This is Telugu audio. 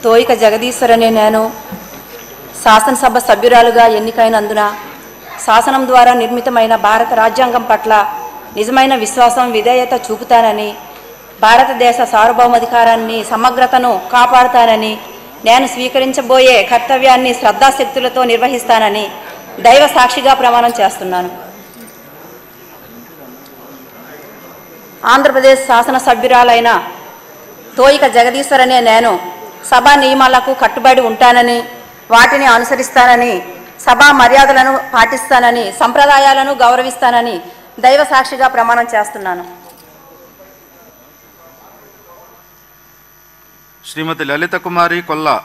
తోయిక జగదీశ్వర్ అనే నేను శాసనసభ సభ్యురాలుగా ఎన్నికైనందున శాసనం ద్వారా నిర్మితమైన భారత రాజ్యాంగం పట్ల నిజమైన విశ్వాసం విధేయత చూపుతానని, భారతదేశ సార్వభౌమాధికారాన్ని సమగ్రతను కాపాడుతానని, నేను స్వీకరించబోయే కర్తవ్యాన్ని శ్రద్ధాశక్తులతో నిర్వహిస్తానని దైవ సాక్షిగా ప్రమాణం చేస్తున్నాను. ఆంధ్రప్రదేశ్ శాసనసభ్యురాలైన తోయిక జగదీశ్వర్ అనే నేను సభా నియమాలకు కట్టుబడి ఉంటానని, వాటిని అనుసరిస్తానని, సభా మర్యాదలను పాటిస్తానని, సంప్రదాయాలను గౌరవిస్తానని దైవ సాక్షిగా ప్రమాణం చేస్తున్నాను. శ్రీమతి లలిత కుమారి కొల్లా.